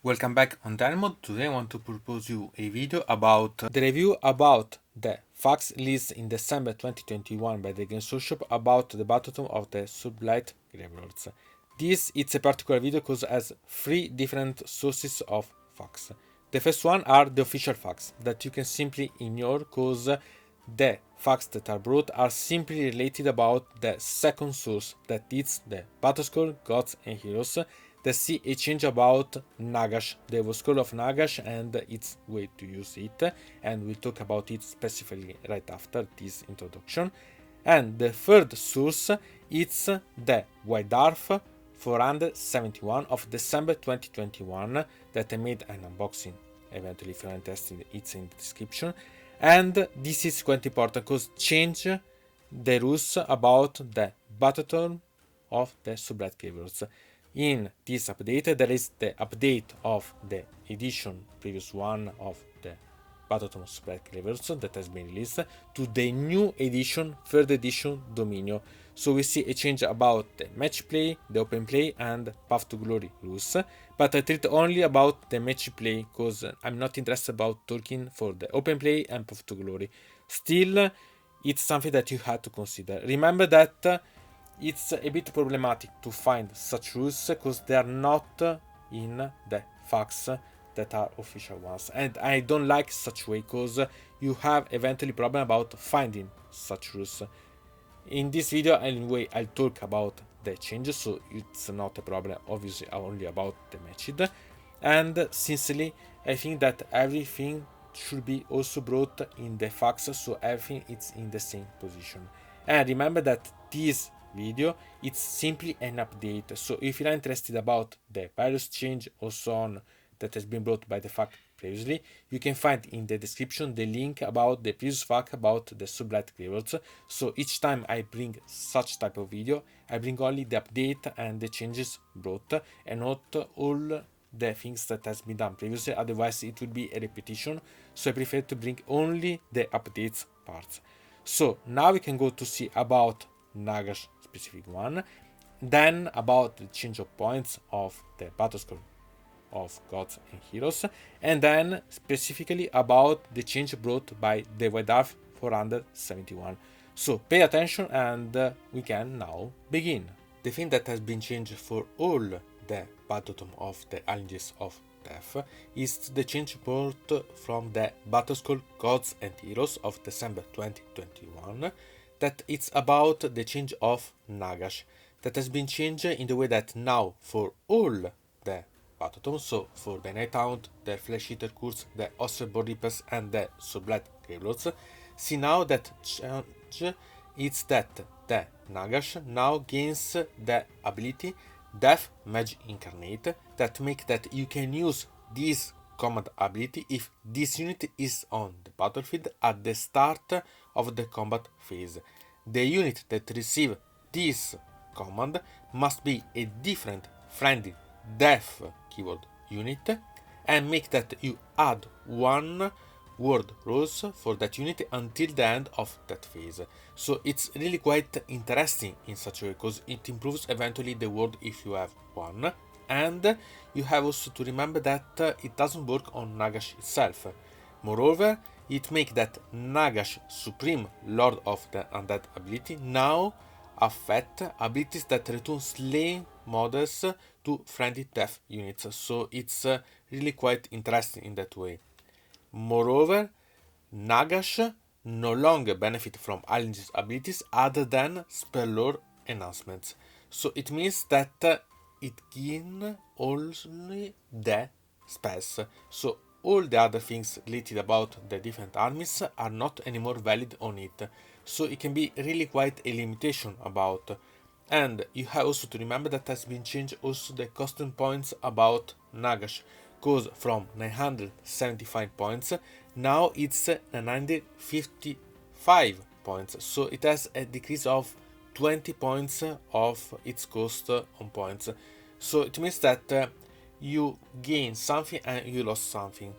Welcome back on Mode. Today I want to propose you a video about the review about the facts released in December 2021 by the Games Workshop about the Battletome of the Soulblight Gravelords. This it's a particular video because it has three different sources of facts. The first one are the official facts that you can simply ignore because the facts that are brought are simply related about the second source, that is the Battlescroll Gods and Heroes, that see a change about Nagash, the scroll of Nagash and its way to use it, and we'll talk about it specifically right after this introduction. And the third source is the White Dwarf 471 of December 2021 that I made an unboxing. Eventually, if you're interested, it's in the description. And this is quite important because change the rules about the Battletome of the Soulblight Gravelords. In this update, there is the update of the edition, previous one of the Battletome of Soulblight Gravelords that has been released, to the new edition, third edition Domination. So we see a change about the match play, the open play, and Path to Glory rules. But I treat only about the match play because I'm not interested about talking for the open play and Path to Glory. Still, it's something that you have to consider. Remember that it's a bit problematic to find such rules because they are not in the facts that are official ones, and I don't like such way because you have eventually problem about finding such rules. In this video anyway I'll talk about the changes, so it's not a problem, obviously only about the matched. And sincerely I think that everything should be also brought in the facts, so everything is in the same position. And remember that this video it's simply an update, so if you're interested about the various change or so on that has been brought by the fact previously, you can find in the description the link about the previous fact about the Soulblight Gravelords. So each time I bring such type of video, I bring only the update and the changes brought and not all the things that has been done previously, otherwise it would be a repetition, so I prefer to bring only the updates parts. So now we can go to see about Nagash specific one, then about the change of points of the Battlescroll of Gods and Heroes, and then specifically about the change brought by the White Dwarf 471. So pay attention and we can now begin. The thing that has been changed for all the Battletome of the Challenges of Death is the change brought from the Battlescroll Gods and Heroes of December 2021, that it's about the change of Nagash, that has been changed in the way that now for all the Battletome, so for the Night Hound, the Flesh Eater Curse, the Osterborn Reapers and the Soulblight Gravelords, see now that change is that the Nagash now gains the ability Death Mage Incarnate, that make that you can use this command ability if this unit is on the battlefield at the start of the combat phase. The unit that receives this command must be a different friendly death keyword unit, and make that you add one word rose for that unit until the end of that phase. So it's really quite interesting in such a way because it improves eventually the word if you have one. And you have also to remember that it doesn't work on Nagash itself. Moreover, it makes that Nagash Supreme Lord of the Undead ability now affect abilities that return slain models to friendly death units, so it's really quite interesting in that way. Moreover, Nagash no longer benefit from Alliance's abilities other than spell lore enhancements, so it means that it gains only the spells, so all the other things related about the different armies are not anymore valid on it, so it can be really quite a limitation about. And you have also to remember that has been changed also the custom points about Nagash, goes from 975 points, now it's 955 points, so it has a decrease of 20 points of its cost on points. So it means that you gain something and you lost something.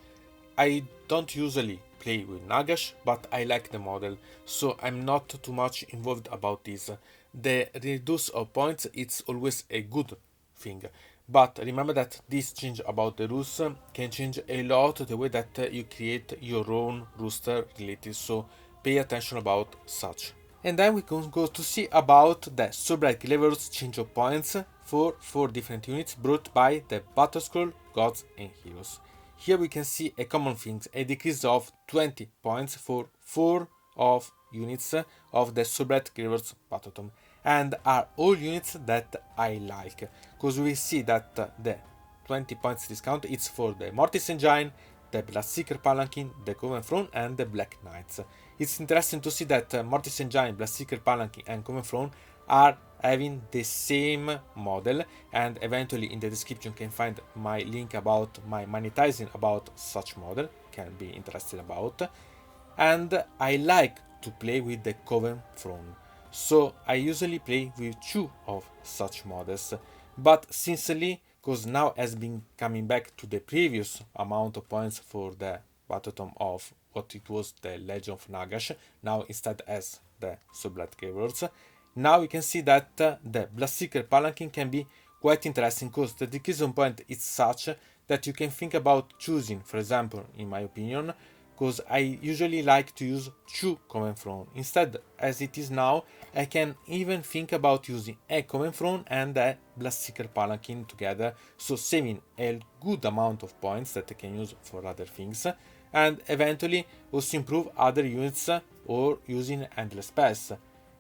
I don't usually play with Nagash, but I like the model, so I'm not too much involved about this. The reduce of points it's always a good thing, But remember that this change about the rules can change a lot the way that you create your own rooster related, so pay attention about such. And then we can go to see about the Soulblight Gravelords change of points for 4 different units brought by the Battlescroll Gods and Heroes. Here we can see a common thing, a decrease of 20 points for 4 of units of the Soulblight Gravelords Battletome, and are all units that I like, because we see that the 20 points discount is for the Mortis Engine, the Bloodseeker Palanquin, the Coven Throne, and the Black Knights. It's interesting to see that Mortis Engine, Bloodseeker Palanquin, and Coven Throne are having the same model, and eventually in the description you can find my link about my magnetizing about such model, can be interested about. And I like to play with the Coven Throne, so I usually play with 2 of such models, but sincerely, because now has been coming back to the previous amount of points for the Battletome of what it was the Legend of Nagash, now instead as the Soulblight Gravelords. Now we can see that the Bloodseeker Palanquin can be quite interesting, because the decrease on point is such that you can think about choosing, for example, in my opinion, because I usually like to use 2 Coven Throne. Instead, as it is now, I can even think about using a Coven Throne and a Bloodseeker Palanquin together, so saving a good amount of points that I can use for other things, and eventually also improve other units or using endless pass.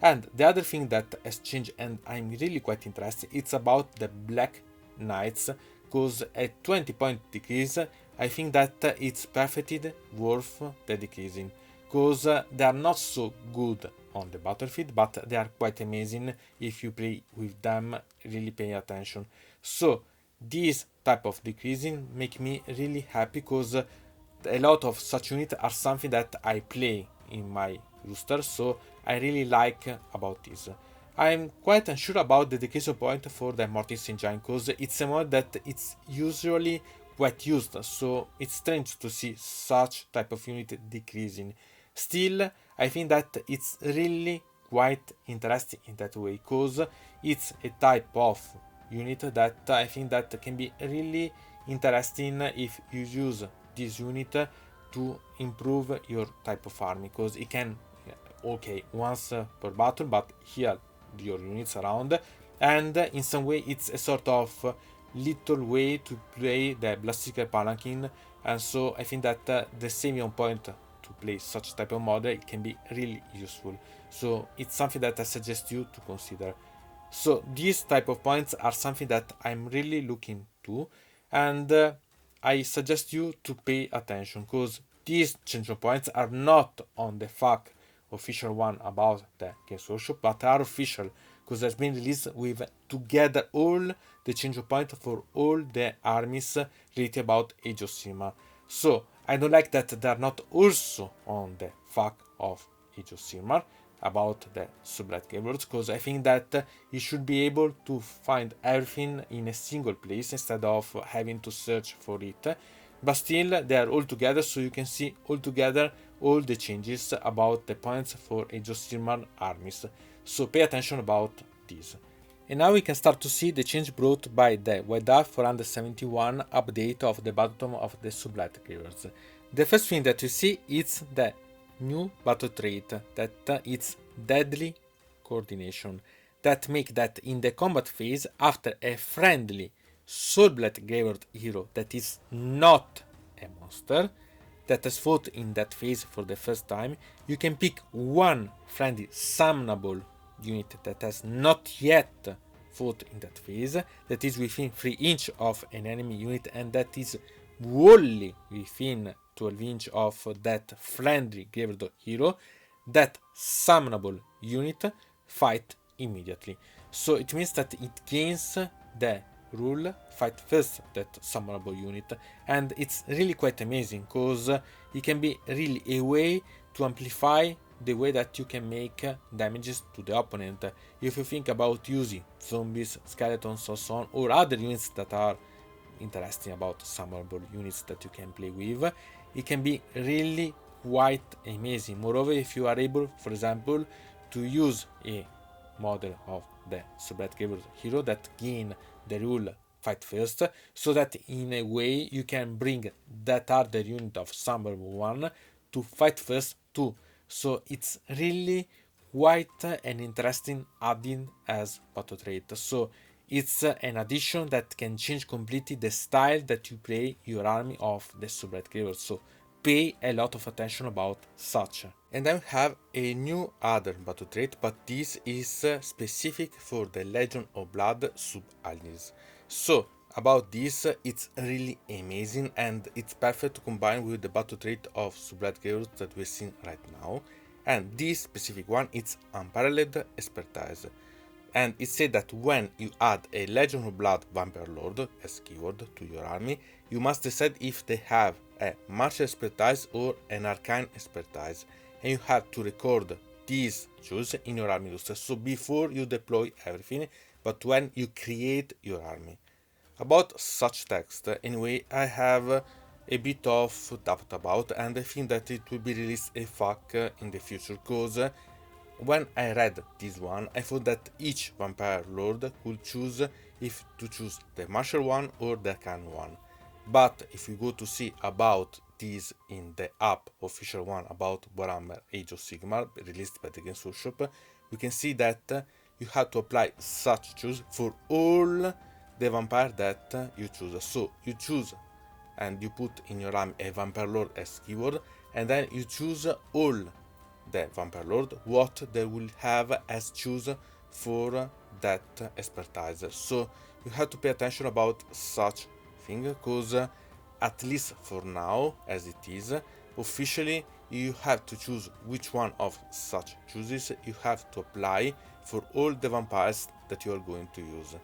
And the other thing that has changed, and I'm really quite interested, it's about the Black Knights, because a 20 point decrease, I think that it's perfectly worth the decreasing, because they are not so good on the battlefield, but they are quite amazing if you play with them, really pay attention. So this type of decreasing make me really happy, because a lot of such units are something that I play in my rooster, so I really like about this. I'm quite unsure about the decrease of point for the Mortis Engine, because it's a mod that it's usually quite used, so it's strange to see such type of unit decreasing. Still, I think that it's really quite interesting in that way, because it's a type of unit that I think that can be really interesting if you use this unit to improve your type of army, because it can, okay, once per battle, but heal your units around, and in some way it's a sort of little way to play the Bloodseeker Palanquin, and so I think that the saving on point to play such type of model can be really useful, so it's something that I suggest you to consider. So these type of points are something that I'm really looking to, and I suggest you to pay attention, because these change of points are not on the FAQ official one about the Games Workshop, but are official, because it's been released with together all the change of point for all the armies related about Age of Sigmar. So I don't like that they are not also on the FAQ of Age of Sigmar about the Soulblight Gravelords, because I think that you should be able to find everything in a single place instead of having to search for it. But still, they are all together, so you can see all together all the changes about the points for Age of Sigmar armies. So pay attention about this. And now we can start to see the change brought by the White Dwarf 471 update of the Battletome of the Soulblight Gravelords. The first thing that you see is the new battle trait, that it's Deadly Coordination, that make that in the combat phase, after a friendly Soulblight Gravelord hero that is not a monster, that has fought in that phase for the first time, you can pick one friendly summonable unit that has not yet fought in that phase, that is within 3 inches of an enemy unit, and that is wholly within 12 inches of that friendly Gravelord hero. That summonable unit fight immediately. So it means that it gains the rule fight first that summonable unit, and it's really quite amazing, because it can be really a way to amplify the way that you can make damages to the opponent. If you think about using zombies, skeletons, or so on, or other units that are interesting about summonable units that you can play with, it can be really quite amazing. Moreover, if you are able, for example, to use a model of the Soulblight Gravelords hero that gain the rule fight first, so that in a way you can bring that harder unit of Decembrer 1 to fight first too. So it's really quite an interesting add-in as battle trait. So it's an addition that can change completely the style that you play your army of the Soulblight Gravelords. So pay a lot of attention about such. And then we have a new other battle trait, but this is specific for the Legion of Blood sub-allies. So about this, it's really amazing and it's perfect to combine with the battle trait of Soulblight Gravelords that we're seeing right now. And this specific one, it's Unparalleled Expertise. And it said that when you add a Legion of Blood Vampire Lord as keyword to your army, you must decide if they have a martial expertise or an arcane expertise, and you have to record these choose in your army roster, so before you deploy everything, but when you create your army. About such text, anyway, I have a bit of doubt about, and I think that it will be released a FAQ in the future, because when I read this one, I thought that each Vampire Lord could choose if to choose the martial one or the arcane one. But if you go to see about this in the app official one about Warhammer Age of Sigmar released by the Games Workshop, we can see that you have to apply such choose for all the vampire that you choose. So you choose and you put in your army a Vampire Lord as keyword, and then you choose all the Vampire Lord what they will have as choose for that expertise. So you have to pay attention about such thing, because at least for now, as it is, officially you have to choose which one of such choices you have to apply for all the vampires that you are going to use.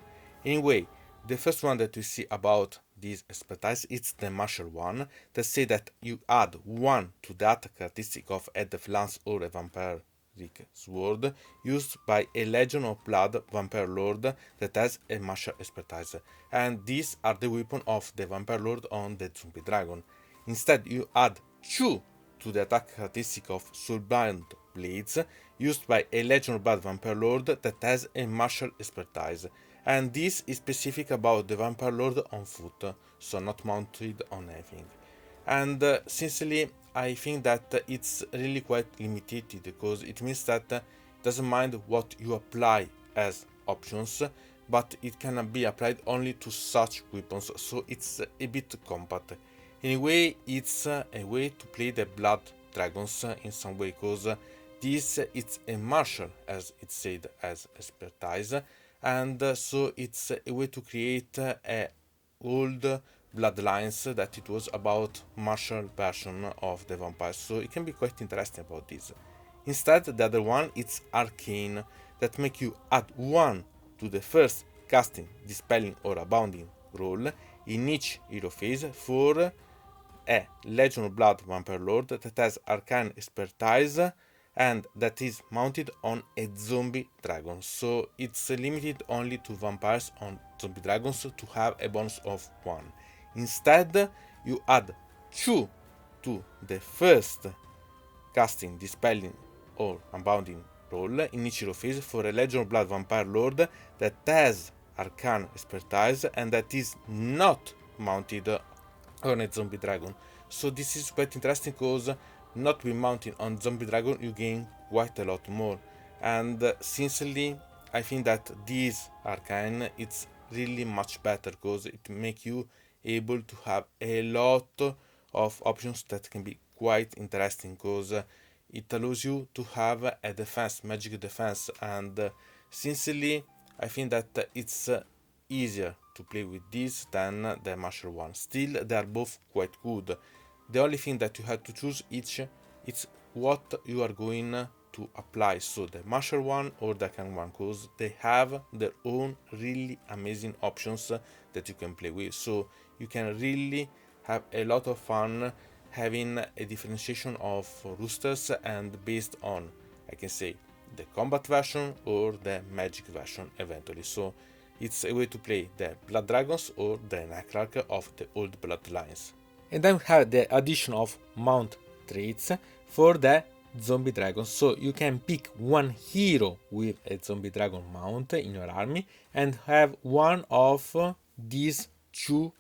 Anyway, the first one that we see about this expertise, it's the martial one, that say that you add 1 to that characteristic of a def lance or a vampiric sword used by a Legion of Blood Vampire Lord that has a martial expertise, and these are the weapon of the Vampire Lord on the Zombie Dragon. Instead, you add 2 to the attack characteristic of Soulblight Blades used by a Legion of Blood Vampire Lord that has a martial expertise, and this is specific about the Vampire Lord on foot, so not mounted on anything. And sincerely, I think that it's really quite limited, because it means that it doesn't mind what you apply as options, but it can be applied only to such weapons, so it's a bit compact. Anyway, it's a way to play the Blood Dragons in some way, because this it's a martial, as it said, as expertise, and so it's a way to create a old bloodlines that it was about martial version of the vampires, so it can be quite interesting about this. Instead, the other one, it's arcane, that make you add 1 to the first casting, dispelling or abounding roll in each hero phase for a Legion of Blood Vampire Lord that has arcane expertise and that is mounted on a zombie dragon. So it's limited only to vampires on zombie dragons to have a bonus of 1. Instead, you add 2 to the first casting, dispelling or unbounding roll in each hero phase for a Legion of Blood Vampire Lord that has arcane expertise and that is not mounted on a zombie dragon. So this is quite interesting, because not being mounted on zombie dragon you gain quite a lot more, and sincerely I think that this arcane it's really much better, because it make you able to have a lot of options that can be quite interesting, because it allows you to have a defense, magic defense, and sincerely I think that it's easier to play with this than the martial one. Still, they are both quite good. The only thing that you have to choose it's what you are going to apply, so the martial one or the arcane one, because they have their own really amazing options that you can play with, so you can really have a lot of fun having a differentiation of roosters, and based on, I can say, the combat version or the magic version eventually. So it's a way to play the Blood Dragons or the Necrarch of the old bloodlines. And then we have the addition of mount traits for the zombie dragons. So you can pick one hero with a zombie dragon mount in your army and have one of these two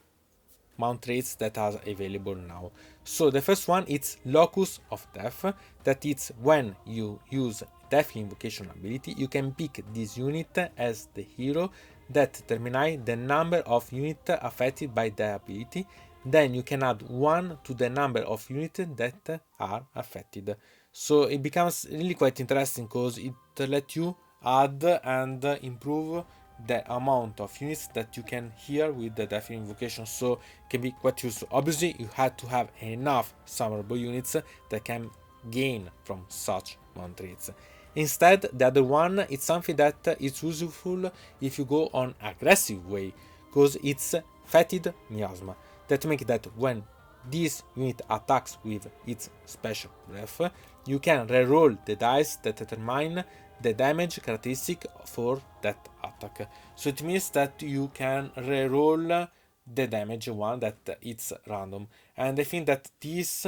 mount traits that are available now. So the first one is Locus of Death, that is when you use Death Invocation ability, you can pick this unit as the hero that determines the number of units affected by the ability. Then you can add 1 to the number of units that are affected. So it becomes really quite interesting because it lets you add and improve the amount of units that you can hear with the Death Invocation, so it can be quite useful. Obviously, you had to have enough summonable units that can gain from such mount traits. Instead, the other one is something that is useful if you go on aggressive way, because it's Fetid Miasma, that makes that when this unit attacks with its special breath, you can reroll the dice that determine the damage characteristic for that attack. So it means that you can reroll the damage one that it's random, and I think that this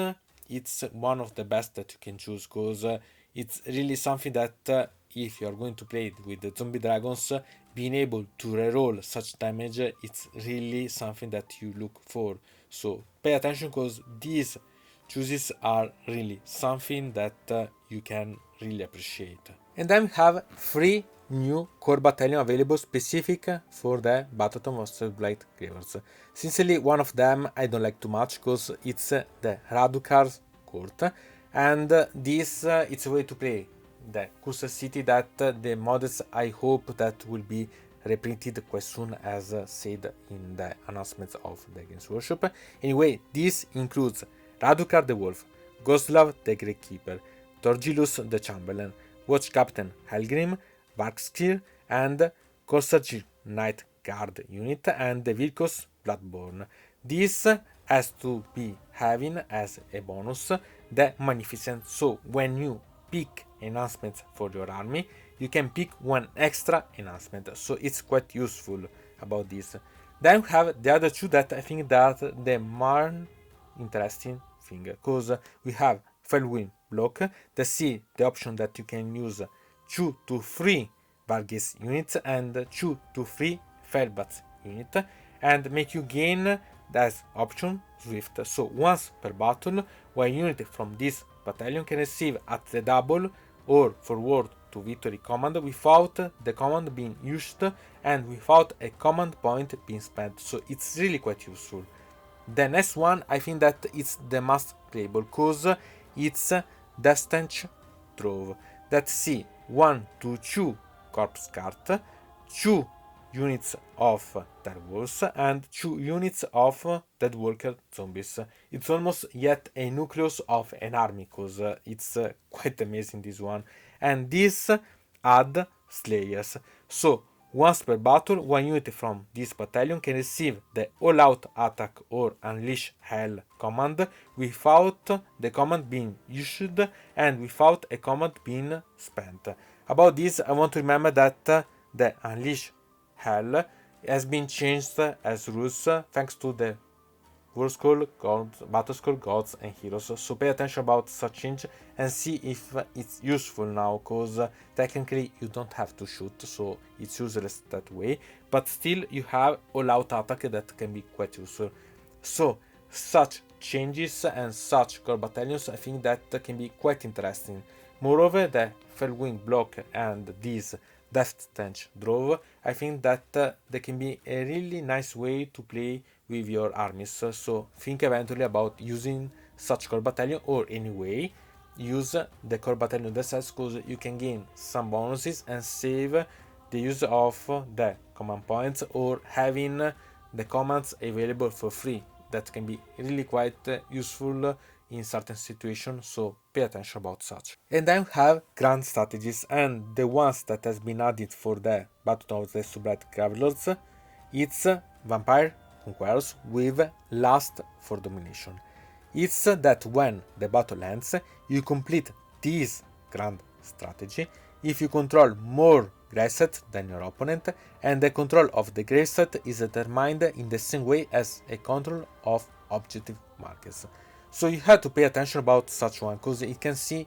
it's one of the best that you can choose, because it's really something that if you are going to play with the zombie dragons, being able to reroll such damage, it's really something that you look for. So pay attention, because these choices are really something that you can really appreciate. And then we have 3 new core battalion available specific for the Battletome of Soulblight Gravelords. Sincerely, one of them I don't like too much because it's the Radukar's Court, and this it's a way to play the Cursed City that the models I hope that will be reprinted quite soon, as said in the announcements of the Games Workshop. Anyway, this includes Radukar the Wolf, Gostlav the Gatekeeper, Torgilus the Chamberlain, Watch Captain Helgrim, Varkskir, and Korsargir Knight Guard unit, and the Virkos Bloodborne. This has to be having as a bonus the Magnificent, so when you pick enhancements for your army, you can pick one extra enhancement, so it's quite useful about this. Then we have the other two that I think that the more interesting thing, because we have Felwind block that see the option that you can use 2 to 3 Vargas units and 2 to 3 Felbats unit, and make you gain that option Swift. So once per battle, one unit from this battalion can receive at the double or forward to victory command without the command being used and without a command point being spent. So it's really quite useful. The next one, I think that it's the most playable, because it's Deathstench Trove that see 1 to 2 corpse cart, 2 units of Dead Wolves, and 2 units of Dead Walker zombies. It's almost yet a nucleus of an army, because it's quite amazing, this one. And this add Slayers. So once per battle, one unit from this battalion can receive the all-out attack or unleash hell command without the command being used and without a command being spent. About this, I want to remember that the unleash hell has been changed as rules thanks to the Battlescroll Gods, Battlescroll Gods and Heroes, so pay attention about such change and see if it's useful now, because technically you don't have to shoot, so it's useless that way, but still you have all-out attack that can be quite useful. So such changes and such core battalions, I think that can be quite interesting. Moreover, the Felwind block and this Deathstench Drove, I think that they can be a really nice way to play with your armies, so think eventually about using such core battalion, or anyway use the core battalion themselves, because you can gain some bonuses and save the use of the command points or having the commands available for free. That can be really quite useful in certain situations, so pay attention about such. And then we have grand strategies, and the ones that has been added for the Battle of the Soulblight Gravelords, it's Vampire Conquerors with Lust for Domination. It's that when the battle ends, you complete this grand strategy if you control more graveset than your opponent, and the control of the graveset is determined in the same way as a control of objective markers. So you have to pay attention about such one, because it can see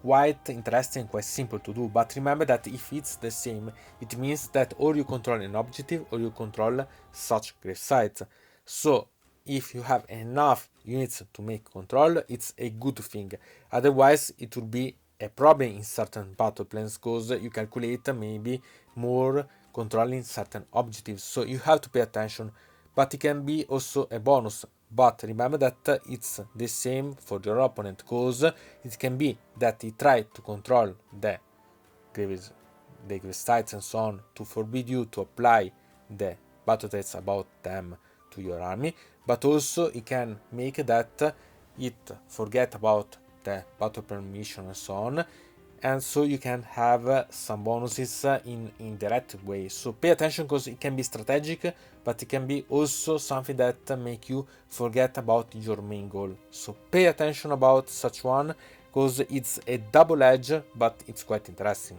quite interesting, quite simple to do, but remember that if it's the same, it means that or you control an objective or you control such grave sites. So if you have enough units to make control, it's a good thing. Otherwise it will be a problem in certain battle plans, because you calculate maybe more controlling certain objectives, so you have to pay attention. But it can be also a bonus, but remember that it's the same for your opponent, because it can be that he tried to control the grave sites and so on to forbid you to apply the battle traits about them to your army, but also it can make that it forget about the battle permission and so on, and so you can have some bonuses in indirect way. So pay attention, because it can be strategic, but it can be also something that make you forget about your main goal. So pay attention about such one, because it's a double edge, but it's quite interesting.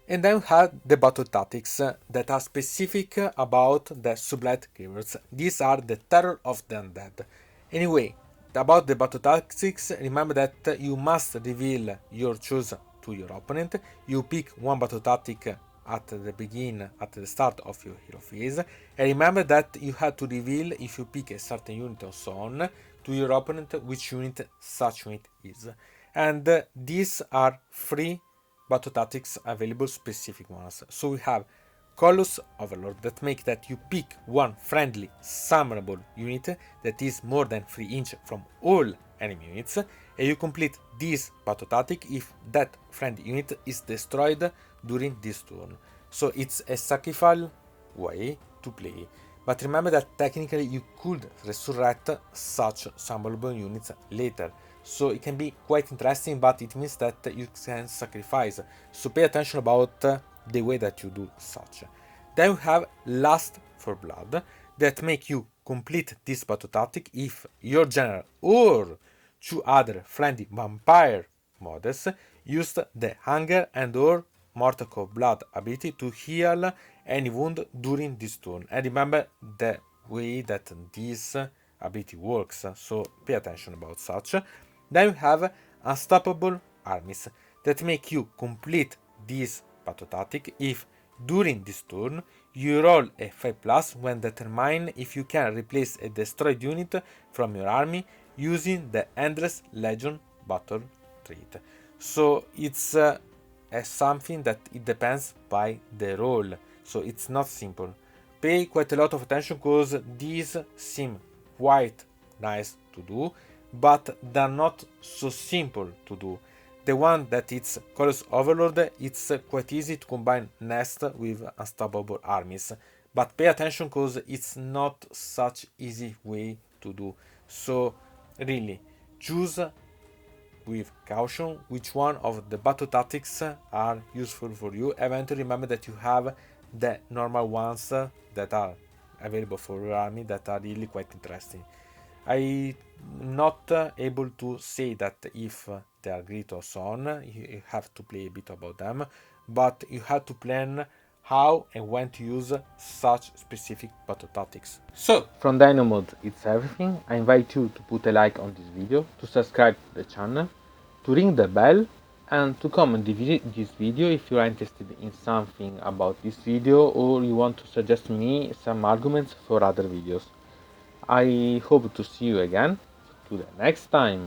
And then we have the battle tactics that are specific about the Soulblight Gravelords. These are the terror of the undead. Anyway, about the battle tactics, remember that you must reveal your choice to your opponent. You pick one battle tactic at the start of your hero phase, and remember that you have to reveal, if you pick a certain unit or so on, to your opponent which unit such unit is. And these are free battle tactics available, specific ones. So we have Colossus Overlord, that make that you pick one friendly summonable unit that is more than 3 inches from all enemy units, and you complete this battle tactic if that friendly unit is destroyed during this turn. So it's a sacrificial way to play, but remember that technically you could resurrect such summonable units later. So it can be quite interesting, but it means that you can sacrifice. So pay attention about the way that you do such. Then we have Lust for Blood, that make you complete this battle tactic if your general or 2 other friendly vampire models used the Hunger and or Mortal Blood ability to heal any wound during this turn. And remember the way that this ability works, so pay attention about such. Then we have Unstoppable Armies, that make you complete this battle tactic if during this turn you roll a 5+ when determine if you can replace a destroyed unit from your army using the Endless Legion battle trait. So it's something that it depends by the roll, so it's not simple. Pay quite a lot of attention, because these seem quite nice to do, but they're not so simple to do. The one that it's Colossus Overlord, it's quite easy to combine Nest with Unstoppable Armies, but pay attention, because it's not such easy way to do. So really, choose with caution which one of the battle tactics are useful for you. Eventually remember that you have the normal ones that are available for your army that are really quite interesting. I'm not able to say that if they are great or so on, you have to play a bit about them, but you have to plan how and when to use such specific battle tactics. So, from Dino Mode, it's everything. I invite you to put a like on this video, to subscribe to the channel, to ring the bell, and to comment this video if you are interested in something about this video or you want to suggest me some arguments for other videos. I hope to see you again. To the next time.